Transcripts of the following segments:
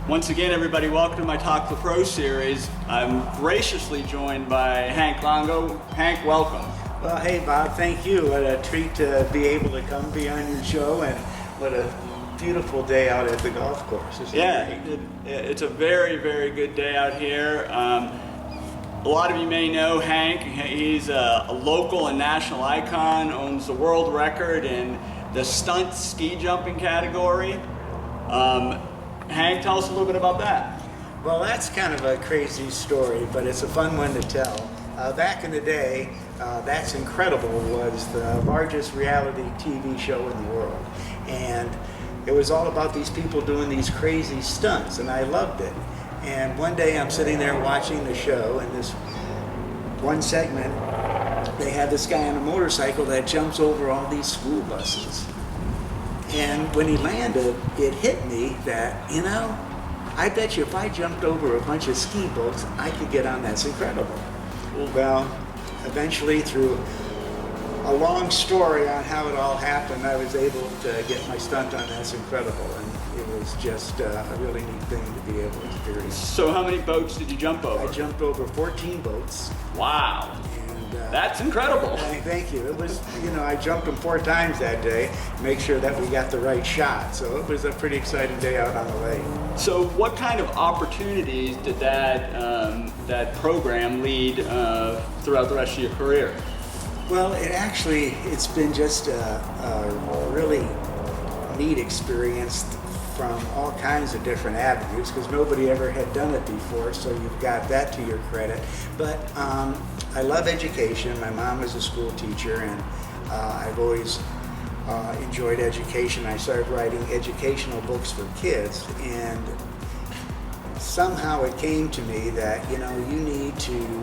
Once again, everybody, welcome to my Talk the Pro series. I'm graciously joined by Hank Longo. Hank, welcome. Well, hey, Bob, thank you. What a treat to be able to come be on your show, and what a beautiful day out at the golf course. It's a very, very good day out here. A lot of you may know Hank. He's a local and national icon, owns the world record in the stunt ski jumping category. Hank, tell us a little bit about that. Well, that's kind of a crazy story, but it's a fun one to tell. Back in the day, That's Incredible was the largest reality TV show in the world. And it was all about these people doing these crazy stunts, and I loved it. And one day I'm sitting there watching the show, and this one segment, they had this guy on a motorcycle that jumps over all these school buses. And when he landed, it hit me that, you know, I bet you if I jumped over a bunch of ski boats, I could get on That's Incredible. Well, eventually, through a long story on how it all happened, I was able to get my stunt on That's Incredible, and it was just a really neat thing to be able to experience. So how many boats did you jump over? I jumped over 14 boats. Wow. And, that's incredible. Thank you. It was, you know, I jumped them 4 times that day, make sure that we got the right shot. So it was a pretty exciting day out on the lake. So what kind of opportunities did that program lead throughout the rest of your career? Well, it's been just a really neat experience from all kinds of different avenues, because nobody ever had done it before, so you've got that to your credit. But I love education. My mom is a school teacher, and I've always enjoyed education. I started writing educational books for kids, and somehow it came to me that, you know, you need to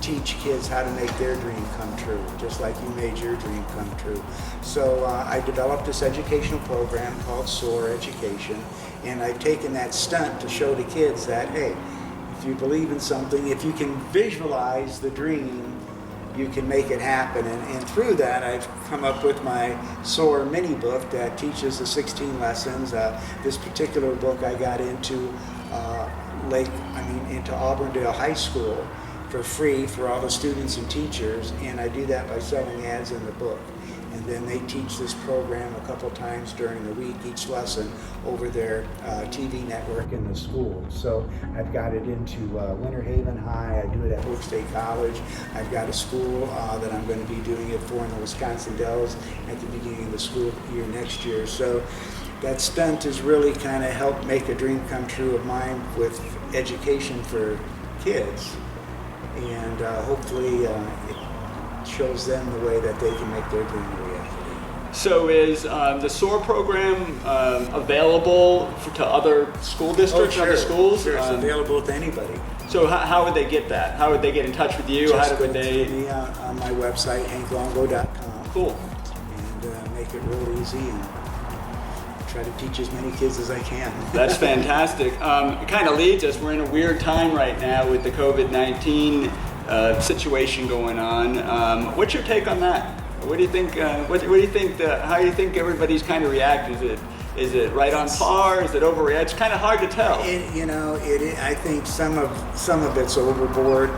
teach kids how to make their dream come true, just like you made your dream come true. So I developed this educational program called SOAR Education, and I've taken that stunt to show the kids that, hey, if you believe in something, if you can visualize the dream, you can make it happen. And through that, I've come up with my SOAR mini book that teaches the 16 lessons. This particular book I got into into Auburndale High School for free for all the students and teachers, and I do that by selling ads in the book. And then they teach this program a couple times during the week, each lesson, over their TV network in the school. So I've got it into Winter Haven High, I do it at Hope State College. I've got a school that I'm going to be doing it for in the Wisconsin Dells at the beginning of the school year next year. So that stunt has really kind of helped make a dream come true of mine with education for kids. And hopefully it shows them the way that they can make their dream a reality. So is the SOAR program available to other school districts, other schools? Sure, it's available to anybody. So how would they get that? How would they get in touch with you? Just how would they? Me on my website, hanklongo.com. Cool. And make it real easy, and try to teach as many kids as I can. That's fantastic. It kind of leads us, we're in a weird time right now with the COVID-19 situation going on. What's your take on that? What do you think, how do you think everybody's kind of react? Is it right on par? Is it overreact? It's kind of hard to tell. I think some of it's overboard.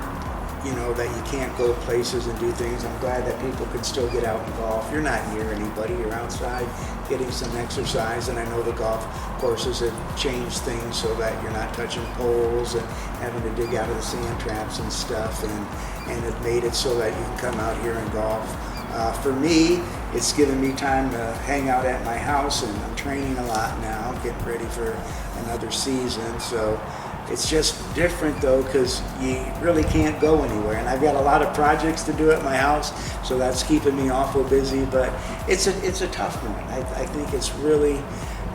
You know, that you can't go places and do things. I'm glad that people can still get out and golf. You're not near anybody. You're outside getting some exercise, and I know the golf courses have changed things so that you're not touching poles and having to dig out of the sand traps and stuff, and it made it so that you can come out here and golf. For me, it's given me time to hang out at my house, and I'm training a lot now, getting ready for another season. So it's just different though, because you really can't go anywhere, and I've got a lot of projects to do at my house, so that's keeping me awful busy. But it's a tough one. I think it's really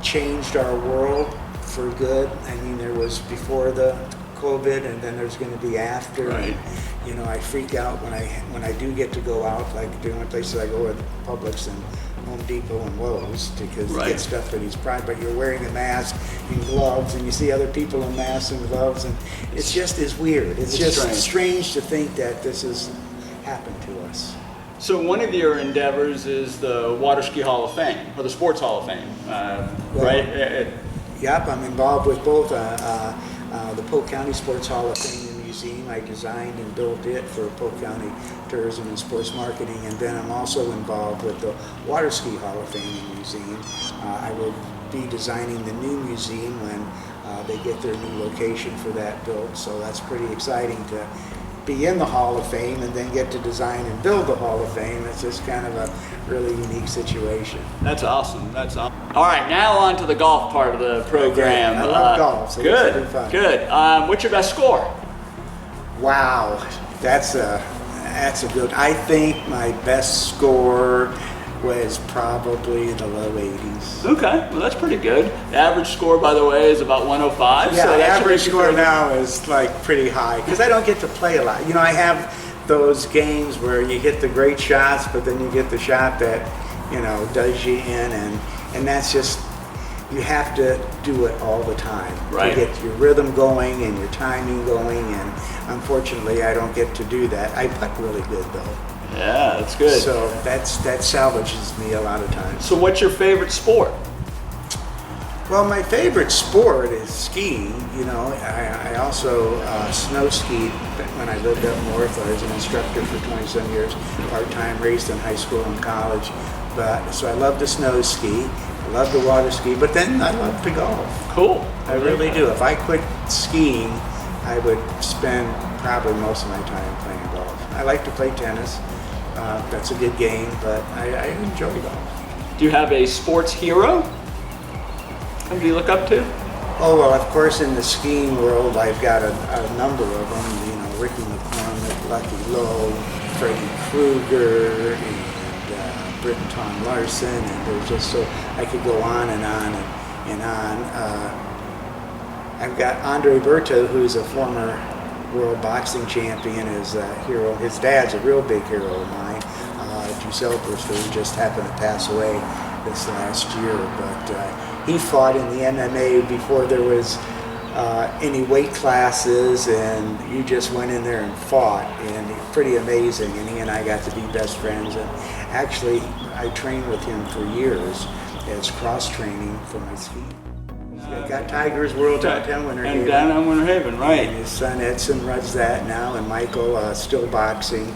changed our world for good. I mean, there was before the COVID, and then there's going to be after. Right. You know, I freak out when I do get to go out, like doing places I go at Publix and Home Depot and Lowe's, because you get stuff that he's prime, but you're wearing a mask and gloves, and you see other people in masks and gloves, and it's just as weird. It's just strange to think that this has happened to us. So one of your endeavors is the Water Ski Hall of Fame, or the Sports Hall of Fame, right? Yep, I'm involved with both the Polk County Sports Hall of Fame and Museum. I designed and built it for Polk County Tourism and Sports Marketing, and then I'm also involved with the Water Ski Hall of Fame and Museum. I will be designing the new museum when they get their new location for that built, so that's pretty exciting to be in the Hall of Fame and then get to design and build the Hall of Fame. It's just kind of a really unique situation. That's awesome. That's awesome. All right, now on to the golf part of the program. I love golf, so good, this will be fun. Good. What's your best score? Wow, that's a good. I think my best score was probably the low 80s. Okay, well that's pretty good. The average score, by the way, is about 105. Yeah, so the average score now is like pretty high because I don't get to play a lot. You know, I have those games where you hit the great shots, but then you get the shot that, you know, does you in, and that's just, you have to do it all the time right. to get your rhythm going and your timing going, and unfortunately I don't get to do that. I putt really good though. Yeah, that's good. So that salvages me a lot of times. So what's your favorite sport? Well, my favorite sport is skiing. You know, I also snow skied when I lived up north. I was an instructor for 20-some years, part-time, raced in high school and college. So I love to snow ski. I love to water ski, but then I love to golf. Cool. I really do. If I quit skiing, I would spend probably most of my time playing golf. I like to play tennis. That's a good game, but I enjoy golf. Do you have a sports hero? Somebody you look up to? Oh, well, of course, in the skiing world, I've got a number of them. You know, Ricky McCormick, Lucky Lowe, Freddie Krueger, and Britton Tom Larson, and there's just so I could go on and on and on. I've got Andre Berto, who's a former world boxing champion, is a hero. His dad's a real big hero of mine. Giselle Burster, who just happened to pass away this last year, but he fought in the MMA before there was any weight classes, and you just went in there and fought, and pretty amazing. And he and I got to be best friends, and actually I trained with him for years as cross training for my skiing. He's got Tigers World downtown Winter Haven. And down on Winter Haven, right. And his son Edson runs that now, and Michael still boxing,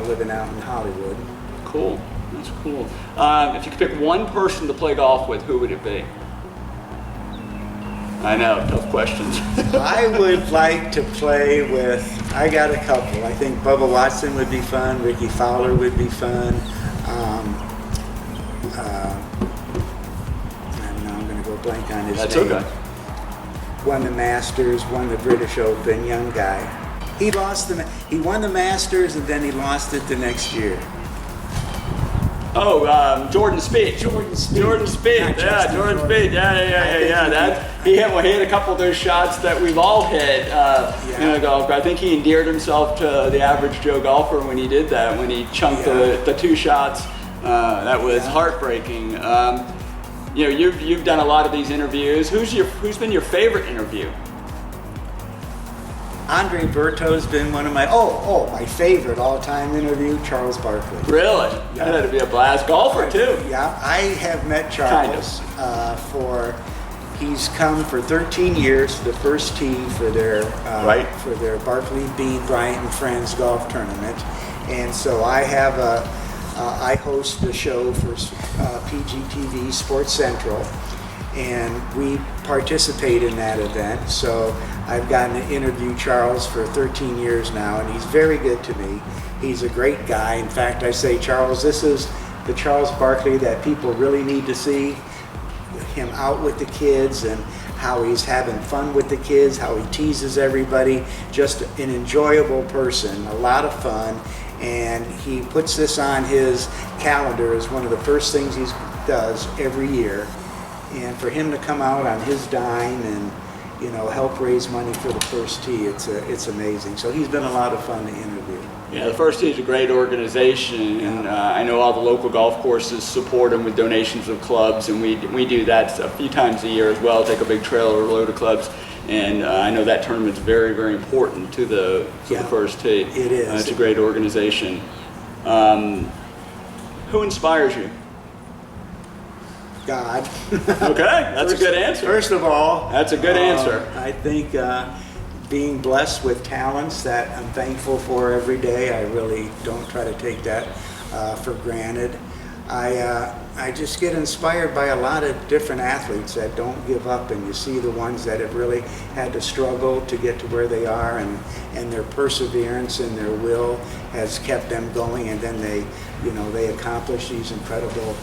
living out in Hollywood. Cool. That's cool. If you could pick one person to play golf with, who would it be? I know, tough questions. I would like to play with, I got a couple. I think Bubba Watson would be fun, Ricky Fowler would be fun. I'm going to go blank on his That's name. okay. Won the Masters, won the British Open, young guy. He won the Masters, and then he lost it the next year. Oh, Jordan Spieth. Jordan Spieth. Jordan Spieth. Yeah, Jordan Spieth. Yeah. He hit a couple of those shots that we've all hit in a golf. I think he endeared himself to the average Joe golfer when he did that. When he chunked the two shots, that was heartbreaking. You know, you've done a lot of these interviews. Who's been your favorite interview? Andre Berto's been one of my favorite all-time interview, Charles Barkley. Really? Yeah. That'd be a blast. Golfer too. Yeah, I have met Charles he's come for 13 years to the First Tee for their Barkley, Bean, Bryant and Friends golf tournament, and so I have I host the show for PGTV Sports Central, and we participate in that event. So I've gotten to interview Charles for 13 years now, and he's very good to me. He's a great guy. In fact, I say, Charles, this is the Charles Barkley that people really need to see. Him out with the kids and how he's having fun with the kids, how he teases everybody. Just an enjoyable person, a lot of fun. And he puts this on his calendar as one of the first things he does every year. And for him to come out on his dime and, you know, help raise money for the First Tee, it's amazing. So he's been a lot of fun to interview. Yeah, the First Tee is a great organization, and I know all the local golf courses support them with donations of clubs, and we do that a few times a year as well. Take a big trailer, load of clubs, and I know that tournament's very, very important to the First Tee. It is. It's a great organization. Who inspires you? God. Okay, that's a good answer. First of all, That's a good answer. I think being blessed with talents that I'm thankful for every day, I really don't try to take that for granted. I just get inspired by a lot of different athletes that don't give up, and you see the ones that have really had to struggle to get to where they are, and their perseverance and their will has kept them going, and then they accomplish these incredible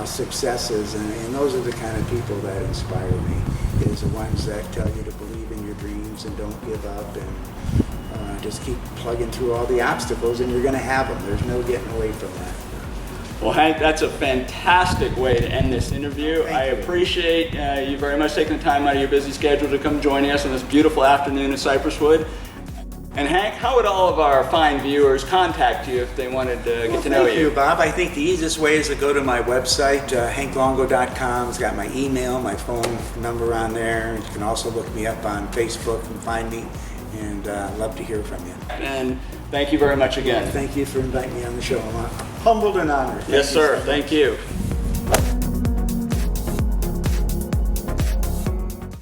successes, and those are the kind of people that inspire me, is the ones that tell you to believe in your dreams and don't give up, and just keep plugging through all the obstacles, and you're going to have them. There's no getting away from that. Well, Hank, that's a fantastic way to end this interview. I appreciate you very much taking the time out of your busy schedule to come joining us on this beautiful afternoon in Cypresswood. And Hank, how would all of our fine viewers contact you if they wanted to get to know Thank you? you, Bob. I think the easiest way is to go to my website, hanklongo.com. It's got my email, my phone number on there. You can also look me up on Facebook and find me, and love to hear from you. And thank you very much again. Thank you for inviting me on the show. I'm humbled and honored. Yes, sir. Thank you.